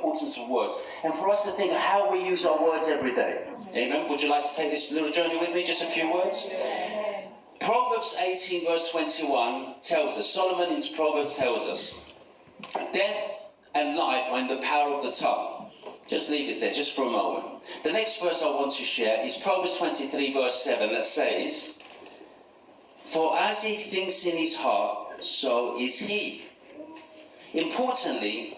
importance of words, and for us to think of how we use our words every day. Amen. Would you like to take this little journey with me? Just a few words. Proverbs 18 verse 21 tells us, Solomon in Proverbs tells us, death and life are in the power of the tongue. Just leave it there, just for a moment. The next verse I want to share is Proverbs 23 verse 7 that says, for as he thinks in his heart, so is he. Importantly,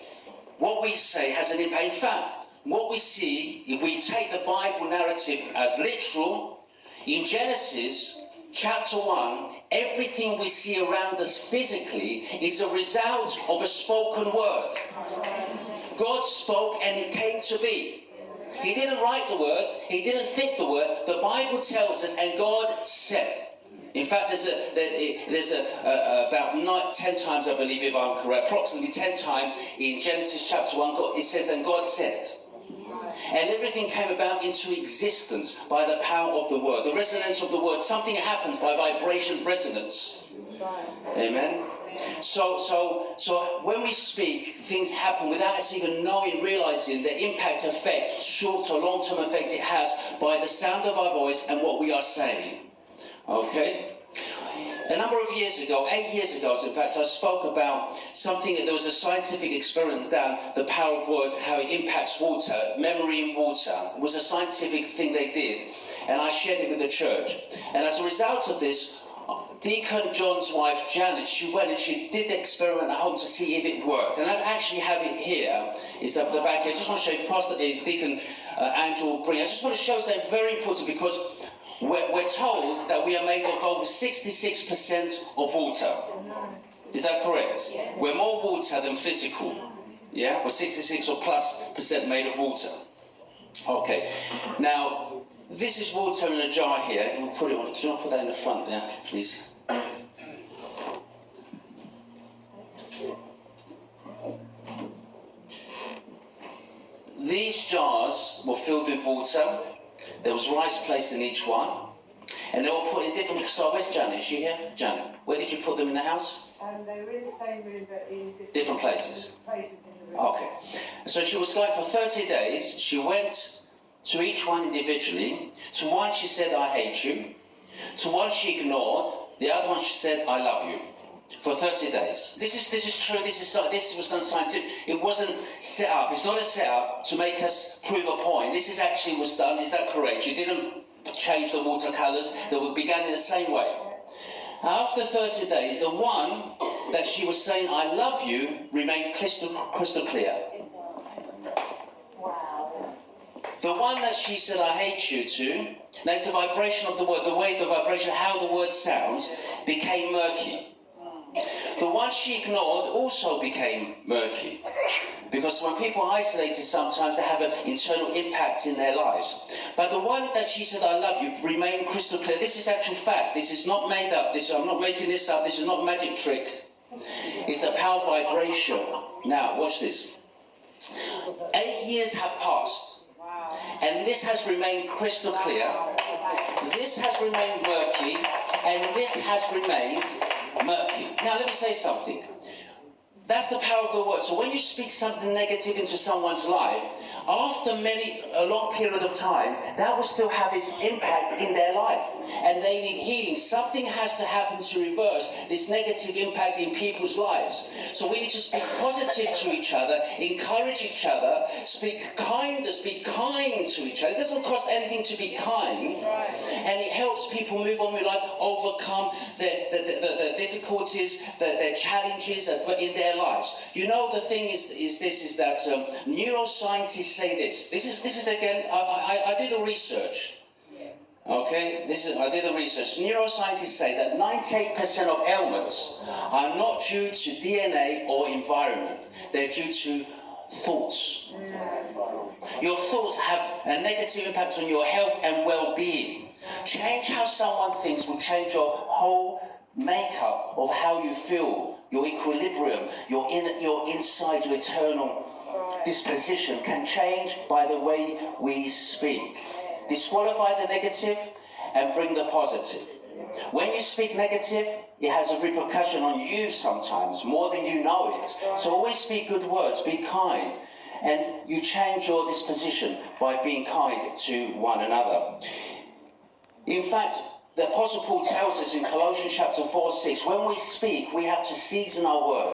what we say has an impact. In fact, what we see, if we take the Bible narrative as literal, in Genesis chapter 1, everything we see around us physically is a result of a spoken word. God spoke and it came to be. He didn't write the word, he didn't think the word. The Bible tells us, and God said. In fact, there's about 10 times, I believe, if I'm correct, approximately 10 times in Genesis chapter 1, it says, then God said. And everything came about into existence by the power of the word, the resonance of the word. Something happens by vibration resonance. Amen. So when we speak, things happen without us even knowing, realizing the impact, effect, short or long-term effect it has by the sound of our voice and what we are saying. Okay? A number of years ago, 8 years ago, in fact, I spoke about something, there was a scientific experiment done, the power of words, how it impacts water, memory in water. It was a scientific thing they did, and I shared it with the church. And as a result of this, Deacon John's wife, Janet, she went and she did the experiment at home to see if it worked. And I actually have it here. It's at the back here. I just want to show you, Pastor Deacon Andrew will bring. I just want to show something very important, because we're told that we are made of over 66% of water. Is that correct? Yeah. We're more water than physical. Yeah? We're 66 or plus % made of water. Okay. Now, this is water in a jar here. We'll put it on. Do you want to put that in the front there, please? These jars were filled with water. There was rice placed in each one, and they were put in different. So where's Janet? Is she here? Janet, where did you put them in the house? They were in the same room, but in different places. In the room. Okay. So she was going for 30 days. She went to each one individually. To one she said, "I hate you." To one she ignored. The other one she said, "I love you." For 30 days. This is true. This was done scientific. It wasn't set up. It's not a setup to make us prove a point. This is actually was done. Is that correct? You didn't change the watercolors. They began in the same way. After 30 days, the one that she was saying, "I love you," remained crystal clear. Wow. The one that she said, "I hate you" to, now it's the vibration of the word, the way the vibration, how the word sounds, became murky. The one she ignored also became murky. Because when people are isolated, sometimes they have an internal impact in their lives. But the one that she said, "I love you," remained crystal clear. This is actual fact. This is not made up. I'm not making this up. This is not a magic trick. It's a power vibration. Now, watch this. 8 years have passed. And this has remained crystal clear. This has remained murky. And this has remained murky. Now let me say something. That's the power of the word. So when you speak something negative into someone's life, after a long period of time, that will still have its impact in their life. And they need healing. Something has to happen to reverse this negative impact in people's lives. So we need to speak positive to each other, encourage each other, speak kind to each other. It doesn't cost anything to be kind. And it helps people move on with life, overcome the difficulties, their challenges in their lives. You know, the thing is that neuroscientists say this. This is again, I did the research. Okay, I did the research. Neuroscientists say that 98% of ailments are not due to DNA or environment. They're due to thoughts. Your thoughts have a negative impact on your health and well-being. Change how someone thinks will change your whole makeup of how you feel. Your equilibrium, your inside, your internal disposition can change by the way we speak. Disqualify the negative and bring the positive. When you speak negative, it has a repercussion on you sometimes, more than you know it. So always speak good words, be kind. and you change your disposition by being kind to one another. In fact, the Apostle Paul tells us in Colossians chapter 4:6, when we speak, we have to season our words.